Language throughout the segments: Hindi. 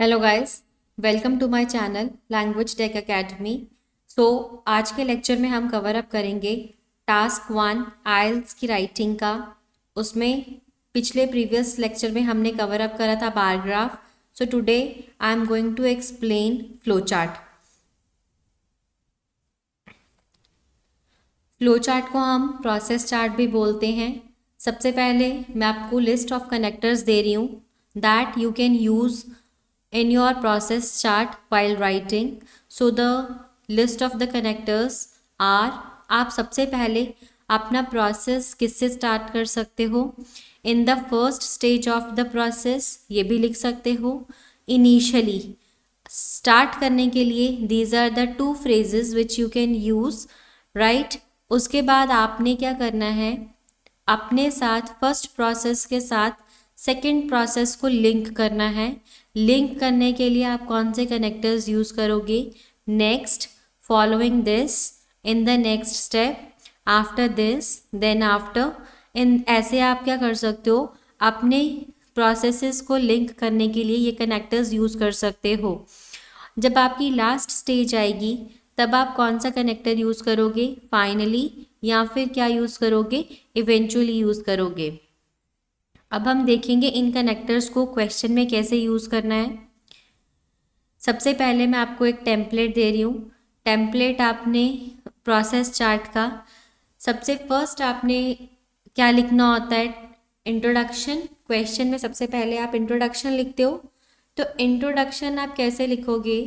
Hello guys, welcome to my channel language tech academy. So आज के लेक्चर में हम कवर अप करेंगे टास्क 1 आइल्स की राइटिंग का। उसमें पिछले प्रीवियस लेक्चर में हमने कवर अप करा था paragraph. So today I am going to explain flow chart. Flow chart को हम प्रोसेस चार्ट भी बोलते हैं। सबसे पहले मैं आपको लिस्ट ऑफ कनेक्टर्स दे रही हूँ that you can use in your process chart while writing. So the list of the connectors are, आप सबसे पहले अपना प्रोसेस किससे स्टार्ट कर सकते हो? In the first stage of the process, ये भी लिख सकते हो। इनिशियली स्टार्ट करने के लिए these are the two phrases which you can use, right. उसके बाद आपने क्या करना है, अपने साथ फर्स्ट प्रोसेस के साथ सेकेंड प्रोसेस को लिंक करना है। लिंक करने के लिए आप कौन से कनेक्टर्स यूज़ करोगे? Next, following this, in the next step, after this, then after. इन ऐसे आप क्या कर सकते हो, अपने प्रोसेसेस को लिंक करने के लिए ये कनेक्टर्स यूज़ कर सकते हो। जब आपकी लास्ट स्टेज आएगी तब आप कौन सा कनेक्टर यूज़ करोगे? फाइनली, या फिर क्या यूज़ करोगे? इवेंचुअली यूज़ करोगे। अब हम देखेंगे इन कनेक्टर्स को क्वेश्चन में कैसे यूज़ करना है। सबसे पहले मैं आपको एक टेम्पलेट दे रही हूँ। टेम्पलेट आपने प्रोसेस चार्ट का सबसे फर्स्ट आपने क्या लिखना होता है? इंट्रोडक्शन। क्वेश्चन में सबसे पहले आप इंट्रोडक्शन लिखते हो, तो इंट्रोडक्शन आप कैसे लिखोगे?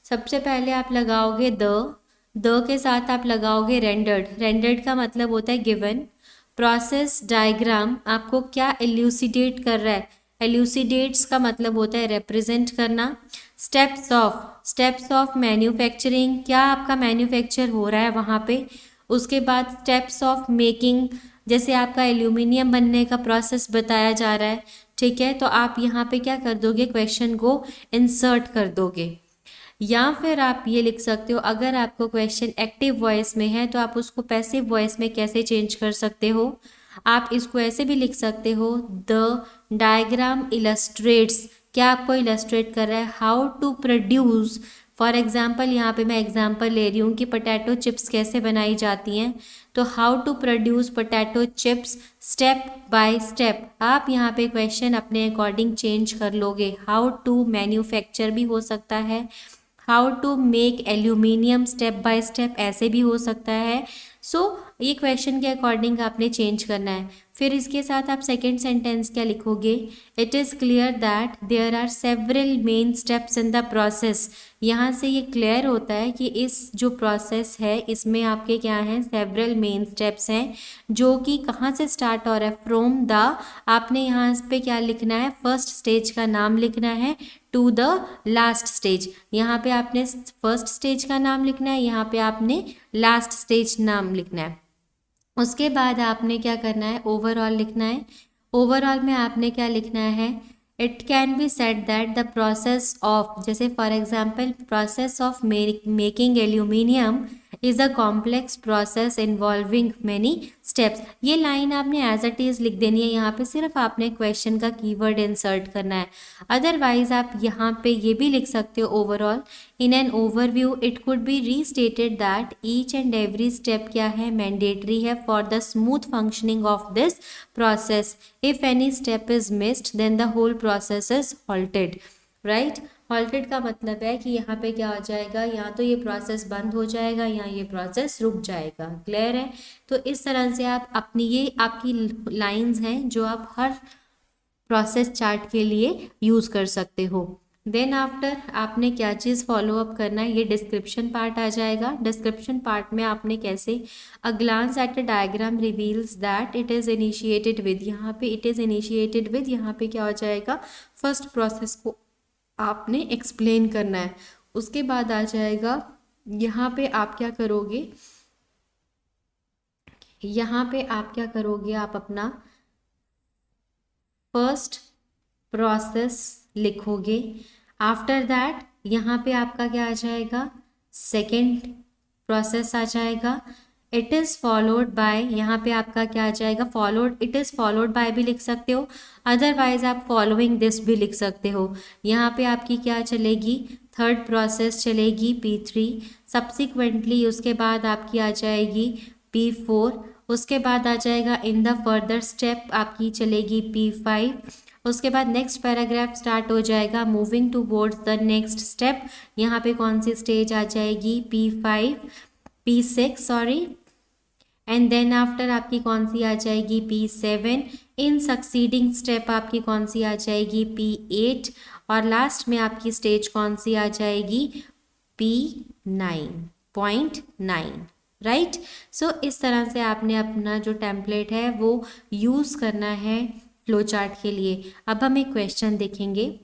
सबसे पहले आप लगाओगे द के साथ आप लगाओगे रेंडर्ड। रेंडर्ड का मतलब होता है गिवन। प्रोसेस डायग्राम आपको क्या एल्यूसिडेट कर रहा है? एल्यूसिडेट्स का मतलब होता है रिप्रेजेंट करना। स्टेप्स ऑफ मैन्युफैक्चरिंग, क्या आपका मैन्युफैक्चर हो रहा है वहाँ पे। उसके बाद स्टेप्स ऑफ मेकिंग, जैसे आपका एल्यूमिनियम बनने का प्रोसेस बताया जा रहा है, ठीक है, तो आप यहाँ पे क्या कर दोगे? क्वेश्चन को इंसर्ट कर दोगे। या फिर आप ये लिख सकते हो, अगर आपको क्वेश्चन एक्टिव वॉइस में है तो आप उसको पैसिव वॉइस में कैसे चेंज कर सकते हो? आप इसको ऐसे भी लिख सकते हो, द डायग्राम इलस्ट्रेट्स, क्या आपको इलस्ट्रेट कर रहा है? How to produce, for example यहाँ पे मैं एग्जाम्पल ले रही हूँ कि पोटैटो चिप्स कैसे बनाई जाती हैं, तो how to produce potato chips step by step. आप यहाँ पे क्वेश्चन अपने अकॉर्डिंग चेंज कर लोगे। हाउ टू मैन्युफैक्चर भी हो सकता है, how to make aluminium step by step ऐसे भी हो सकता है। सो ये क्वेश्चन के अकॉर्डिंग आपने चेंज करना है। फिर इसके साथ आप सेकेंड सेंटेंस क्या लिखोगे? It is clear that there are several main steps in the process. यहाँ से ये क्लियर होता है कि इस जो प्रोसेस है इसमें आपके क्या हैं? सेवरल मेन स्टेप्स हैं, जो कि कहाँ से स्टार्ट हो रहा है? फ्रॉम द, आपने यहाँ पे क्या लिखना है? फर्स्ट स्टेज का नाम लिखना है टू द लास्ट स्टेज। यहाँ पे आपने फर्स्ट स्टेज का नाम लिखना है, यहाँ पे आपने लास्ट स्टेज नाम लिखना है। उसके बाद आपने क्या करना है? ओवरऑल लिखना है। ओवरऑल में आपने क्या लिखना है? It can be said that the process of, जैसे for example process of making aluminium is a complex process involving many steps. ये लाइन आपने एज इट इज़ लिख देनी है। यहाँ पे सिर्फ आपने क्वेश्चन का कीवर्ड इंसर्ट करना है। अदरवाइज आप यहाँ पे ये भी लिख सकते हो, overall in an overview it could be restated that each and every step क्या है? मैंडेटरी है for the smooth functioning of this process. If any step is missed then the whole process is halted, right. Halted का मतलब है कि यहाँ पे क्या हो जाएगा? या तो ये प्रोसेस बंद हो जाएगा या ये प्रोसेस रुक जाएगा। क्लियर है? तो इस तरह से आप अपनी, ये आपकी लाइंस हैं जो आप हर प्रोसेस चार्ट के लिए यूज़ कर सकते हो। देन आफ्टर आपने क्या चीज़ फॉलो अप करना है? ये डिस्क्रिप्शन पार्ट आ जाएगा। डिस्क्रिप्शन पार्ट में आपने कैसे, a glance at a diagram reveals that it is initiated with, यहाँ पे इट इज़ इनिशिएटेड विद, यहाँ पे क्या हो जाएगा? फर्स्ट प्रोसेस को आपने एक्सप्लेन करना है। उसके बाद आ जाएगा, यहाँ पे आप क्या करोगे? यहाँ पे आप क्या करोगे? आप अपना फर्स्ट प्रोसेस लिखोगे। आफ्टर दैट यहाँ पे आपका क्या आ जाएगा? सेकेंड प्रोसेस आ जाएगा। इट इज़ फॉलोड बाय, यहाँ पे आपका क्या आ जाएगा, followed, it is followed by भी लिख सकते हो, अदरवाइज आप फॉलोइंग दिस भी लिख सकते हो। यहाँ पे आपकी क्या चलेगी, थर्ड प्रोसेस चलेगी P3, सब्सिक्वेंटली उसके बाद आपकी आ जाएगी P4, उसके बाद आ जाएगा इन द फर्दर स्टेप आपकी चलेगी P5, उसके बाद नेक्स्ट पैराग्राफ स्टार्ट हो जाएगा moving towards the next step, यहाँ पे कौन सी स्टेज आ जाएगी, P6 sorry, and then after आपकी कौन सी आ जाएगी, P7, इन सक्सीडिंग स्टेप आपकी कौन सी आ जाएगी, P8, और लास्ट में आपकी स्टेज कौन सी आ जाएगी, P9.9, राइट। सो इस तरह से आपने अपना जो टेम्पलेट है वो यूज़ करना है फ्लो चार्ट के लिए। अब हम एक क्वेश्चन देखेंगे।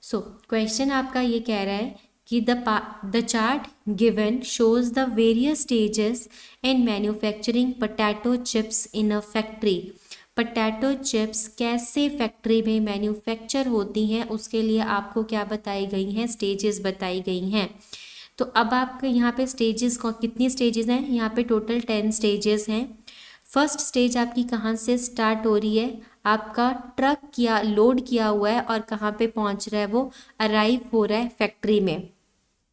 सो क्वेश्चन आपका ये कह रहा है कि the chart given shows the various stages in manufacturing potato chips in a factory. Potato chips कैसे फैक्ट्री में मैन्युफैक्चर होती हैं उसके लिए आपको क्या बताई गई हैं, स्टेजेस बताई गई हैं। तो अब आपके यहाँ पे स्टेजेस को, कितनी स्टेजेस हैं, यहाँ पे टोटल 10 स्टेजेस हैं। फर्स्ट स्टेज आपकी कहाँ से स्टार्ट हो रही है, आपका ट्रक किया लोड किया हुआ है और कहाँ पे पहुँच रहा है, वो अराइव हो रहा है फैक्ट्री में।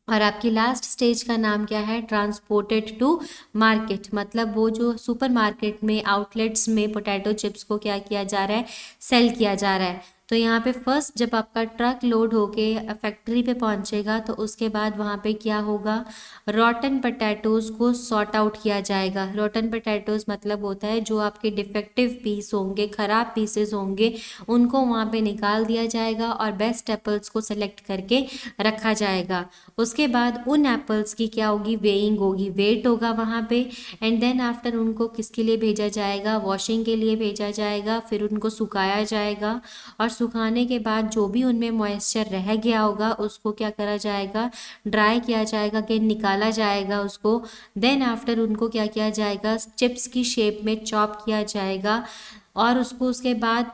और आपकी लास्ट स्टेज का नाम क्या है, ट्रांसपोर्टेड टू मार्केट, मतलब वो जो सुपर मार्केट में, आउटलेट्स में पोटैटो चिप्स को क्या किया जा रहा है, सेल किया जा रहा है। तो यहाँ पे फर्स्ट जब आपका ट्रक लोड होके फैक्ट्री पे पहुँचेगा तो उसके बाद वहाँ पे क्या होगा, रॉटन पोटैटोज़ को सॉर्ट आउट किया जाएगा। रॉटन पोटैटोज़ मतलब होता है जो आपके डिफेक्टिव पीस होंगे, ख़राब पीसेस होंगे, उनको वहाँ पे निकाल दिया जाएगा और बेस्ट एप्पल्स को सेलेक्ट करके रखा जाएगा। उसके बाद उन एप्पल्स की क्या होगी, वेइंग होगी, वेट होगा वहाँ पे, एंड देन आफ्टर उनको किसके लिए भेजा जाएगा, वॉशिंग के लिए भेजा जाएगा, फिर उनको सुखाया जाएगा, और सुखाने के बाद जो भी उनमें मॉइस्चर रह गया होगा उसको क्या करा जाएगा, ड्राई किया जाएगा, कि निकाला जाएगा उसको। देन आफ्टर उनको क्या किया जाएगा, चिप्स की शेप में चॉप किया जाएगा और उसको उसके बाद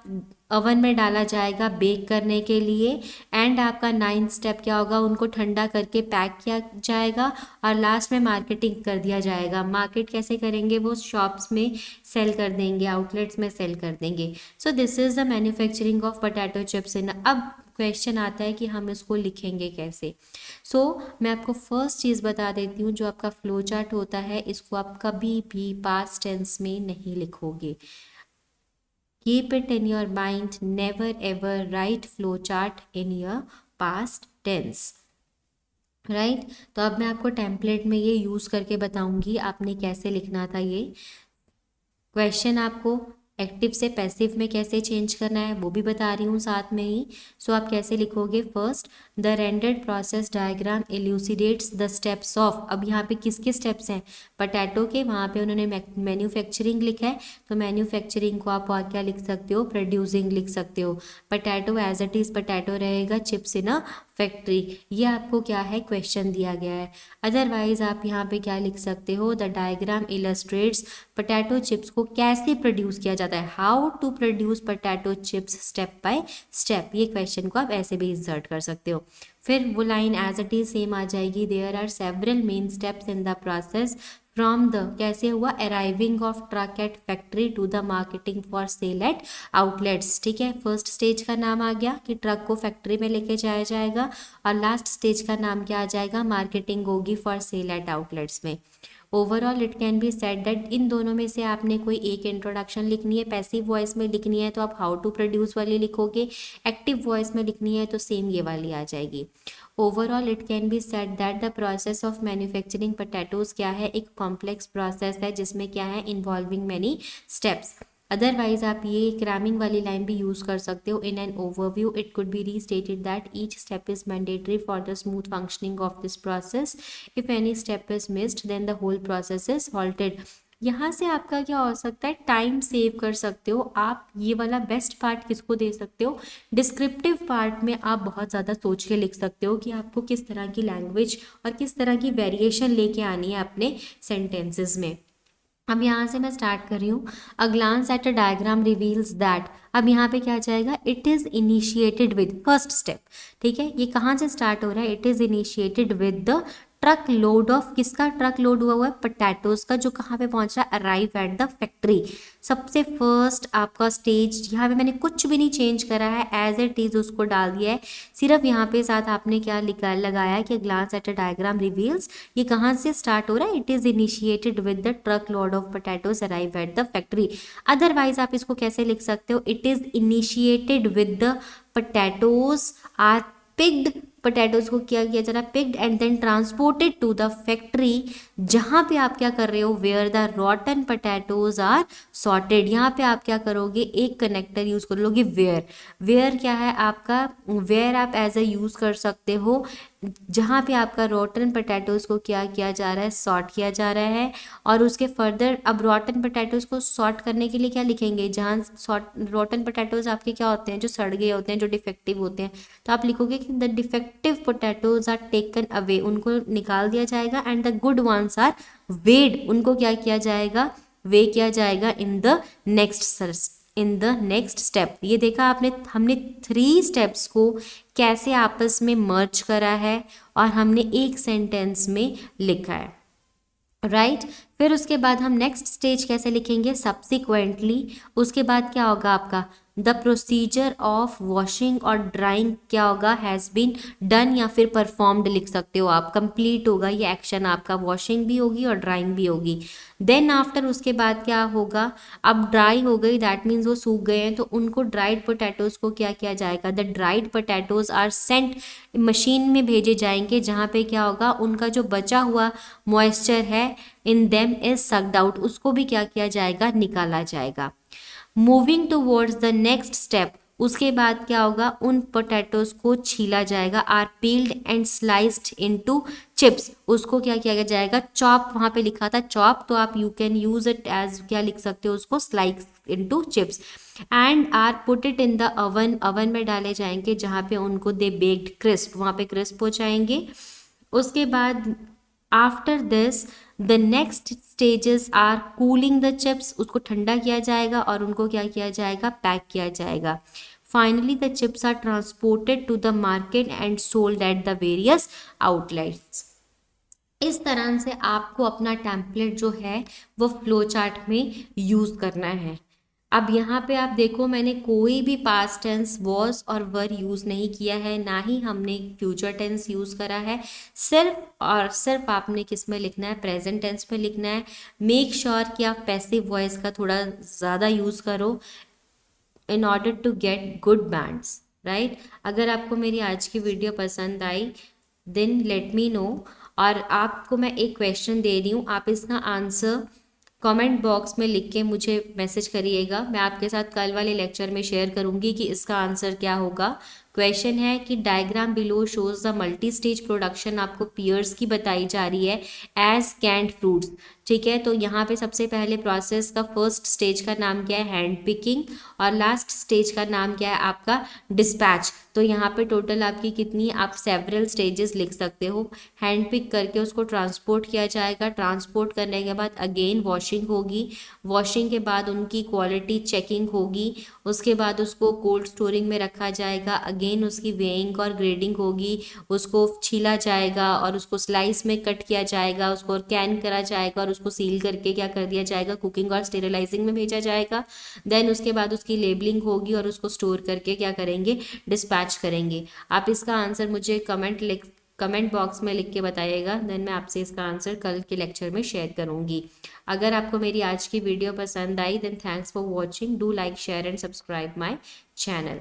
ओवन में डाला जाएगा बेक करने के लिए। एंड आपका 9th स्टेप क्या होगा, उनको ठंडा करके पैक किया जाएगा और लास्ट में मार्केटिंग कर दिया जाएगा। मार्केट कैसे करेंगे, वो शॉप्स में सेल कर देंगे, आउटलेट्स में सेल कर देंगे। So this is the manufacturing of potato chips in. अब क्वेश्चन आता है कि हम इसको लिखेंगे कैसे। मैं आपको फर्स्ट चीज़ बता देती हूँ, जो आपका फ्लो चार्ट होता है इसको आप कभी भी पास्ट टेंस में नहीं लिखोगे। Keep it in your mind, never ever write flowchart in your past tense, right. तो अब मैं आपको टेम्पलेट में ये यूज़ करके बताऊंगी आपने कैसे लिखना था। ये क्वेश्चन आपको एक्टिव से पैसिव में कैसे चेंज करना है वो भी बता रही हूँ साथ में ही। आप कैसे लिखोगे, first the rendered process diagram elucidates the steps of. अब यहाँ पे किसके स्टेप्स हैं, पोटैटो के, वहाँ पे उन्होंने मैन्युफैक्चरिंग लिखा है तो मैन्युफैक्चरिंग को आप और क्या लिख सकते हो, प्रोड्यूसिंग लिख सकते हो। Potato as it is potato रहेगा, चिप्स इन अ फैक्ट्री, ये आपको क्या है, क्वेश्चन दिया गया है। अदरवाइज आप यहाँ पे क्या लिख सकते हो, the diagram illustrates potato chips को कैसे प्रोड्यूस किया जाता है, how to produce potato chips step by step. ये क्वेश्चन को आप ऐसे भी इंसर्ट कर सकते हो। फिर वो line as it is same आ जाएगी, there are several main steps in the process from the, कैसे हुआ, arriving of truck at factory to the marketing for sale at outlets. ठीक है, फर्स्ट स्टेज का नाम आ गया कि ट्रक को फैक्ट्री में लेके जाया जाएगा और लास्ट स्टेज का नाम क्या आ जाएगा, मार्केटिंग होगी फॉर सेल एट आउटलेट्स में। Overall it can be said that in दोनों में से आपने कोई एक इंट्रोडक्शन लिखनी है, पैसिव वॉइस में लिखनी है तो आप हाउ टू प्रोड्यूस वाली लिखोगे, एक्टिव वॉइस में लिखनी है तो सेम ये वाली आ जाएगी। Overall it can be said that the process of manufacturing potatoes क्या है, एक कॉम्प्लेक्स प्रोसेस है जिसमें क्या है, इन्वॉल्विंग मैनी स्टेप्स। अदरवाइज आप ये क्रैमिंग वाली लाइन भी यूज़ कर सकते हो, in an overview it could be restated that each step is mandatory for the smooth functioning of this process, if any step is missed then the whole process is halted. यहाँ से आपका क्या हो सकता है, टाइम सेव कर सकते हो आप। ये वाला बेस्ट पार्ट किसको दे सकते हो, डिस्क्रिप्टिव पार्ट में आप बहुत ज़्यादा सोच के लिख सकते हो कि आपको किस तरह की लैंग्वेज और किस तरह की वेरिएशन लेके आनी है अपने सेंटेंसेस में। अब यहाँ से मैं स्टार्ट कर रही हूँ, a glance at a diagram reveals that. अब यहाँ पे क्या जाएगा, it is initiated with first step. ठीक है, ये कहाँ से स्टार्ट हो रहा है, it is initiated with the truck load of, किसका ट्रक लोड हुआ है, पोटैटोज का, जो कहाँ पे पहुंच रहा है, अराइव एट द फैक्ट्री। सबसे फर्स्ट आपका स्टेज, यहाँ पे मैंने कुछ भी नहीं चेंज करा है, एज इट इज उसको डाल दिया है। सिर्फ यहाँ पे साथ आपने क्या लिखा लगाया कि glance at a diagram reveals, ये कहाँ से स्टार्ट हो रहा है, it is initiated with the truck load of potatoes arrive at the factory. Otherwise आप इसको कैसे लिख सकते हो, it is initiated with the potatoes are picked, potatoes को क्या किया जा रहा है, picked and then transported to the factory, जहाँ पे आप क्या कर रहे हो, where the rotten potatoes are sorted. यहाँ पे आप क्या करोगे, एक कनेक्टर यूज कर लोगे, वेयर। वेयर क्या है आपका, वेयर आप एज अ यूज कर सकते हो जहाँ पे आपका रॉटन पोटैटोज को क्या किया जा रहा है, सॉर्ट किया जा रहा है। और उसके फर्दर अब रॉटन पोटैटोज को सॉर्ट करने के लिए क्या लिखेंगे, जहाँ सॉर्ट रॉटन पोटैटोज आपके क्या होते हैं, जो सड़ गए होते हैं, जो डिफेक्टिव होते हैं, तो आप लिखोगे कि the defective potatoes are taken away, उनको निकाल दिया जाएगा, and the good ones are weighed, उनको क्या किया जाएगा, वे किया जाएगा इन द नेक्स्ट स्टेप। ये देखा आपने, हमने 3 स्टेप्स को कैसे आपस में मर्ज करा है और हमने एक सेंटेंस में लिखा है, राइट। फिर उसके बाद हम नेक्स्ट स्टेज कैसे लिखेंगे, सब्सिक्वेंटली। उसके बाद क्या होगा आपका, द प्रोसीजर ऑफ वॉशिंग और ड्राइंग क्या होगा, हैज़ बीन डन, या फिर परफॉर्म्ड लिख सकते हो आप, कंप्लीट होगा ये एक्शन आपका, वॉशिंग भी होगी और ड्राइंग भी होगी। देन आफ्टर उसके बाद क्या होगा, अब ड्राई हो गई, दैट मीन्स वो सूख गए हैं, तो उनको ड्राइड पोटैटोज को क्या किया जाएगा, the dried potatoes are sent, machine में भेजे जाएंगे, जहाँ पे क्या होगा, उनका जो बचा हुआ मॉइस्चर है in them is sucked out, उसको भी क्या किया जाएगा, निकाला जाएगा। Moving towards the next step, उसके बाद क्या होगा, उन पोटैटोज को छीला जाएगा, are peeled and sliced into chips, उसको क्या किया जाएगा, चॉप, वहाँ पे लिखा था चॉप, तो आप you can use it as क्या लिख सकते हो उसको, slice into chips, and are put it in the oven, oven में डाले जाएंगे, जहाँ पे उनको दे बेक्ड क्रिस्प, वहाँ पे क्रिस्प हो जाएंगे। उसके बाद after this the next stages are cooling the chips, उसको ठंडा किया जाएगा और उनको क्या किया जाएगा, पैक किया जाएगा। Finally the chips are transported to the market and sold at the various outlets. इस तरह से आपको अपना टेम्पलेट जो है वो फ्लो चार्ट में यूज़ करना है। अब यहाँ पे आप देखो, मैंने कोई भी पास्ट टेंस वॉज और वर यूज़ नहीं किया है, ना ही हमने फ्यूचर टेंस यूज़ करा है, सिर्फ और सिर्फ आपने किस में लिखना है, प्रेजेंट टेंस में लिखना है। मेक श्योर कि आप पैसिव वॉइस का थोड़ा ज़्यादा यूज़ करो in order to get good bands, right. अगर आपको मेरी आज की वीडियो पसंद आई देन लेट मी नो, और आपको मैं एक क्वेश्चन दे रही हूँ, आप इसका आंसर कमेंट बॉक्स में लिख के मुझे मैसेज करिएगा। मैं आपके साथ कल वाले लेक्चर में शेयर करूँगी कि इसका आंसर क्या होगा। क्वेश्चन है कि diagram below shows the multi stage production, आपको पियर्स की बताई जा रही है एज कैंड फ्रूट्स, ठीक है। तो यहाँ पे सबसे पहले प्रोसेस का फर्स्ट स्टेज का नाम क्या है, हैंड पिकिंग, और लास्ट स्टेज का नाम क्या है आपका, डिस्पैच। तो यहाँ पे टोटल आपकी कितनी, आप सेवरल स्टेजेस लिख सकते हो। हैंड पिक करके उसको ट्रांसपोर्ट किया जाएगा, ट्रांसपोर्ट करने के बाद अगेन वॉशिंग होगी, वॉशिंग के बाद उनकी क्वालिटी चेकिंग होगी, उसके बाद उसको कोल्ड स्टोरिंग में रखा जाएगा, अगेन उसकी वेइंग और ग्रेडिंग होगी, उसको छीला जाएगा और उसको स्लाइस में कट किया जाएगा, उसको कैन करा जाएगा और उसको सील करके क्या कर दिया जाएगा, कुकिंग और स्टेरिलाइजिंग में भेजा जाएगा। देन उसके बाद उसकी लेबलिंग होगी और उसको स्टोर करके क्या करेंगे, डिस्पैच करेंगे। आप इसका आंसर मुझे कमेंट बॉक्स में लिख के बताइएगा, देन मैं आपसे इसका आंसर कल के लेक्चर में शेयर करूंगी। अगर आपको मेरी आज की वीडियो पसंद आई then thanks for watching, do like share and subscribe my channel.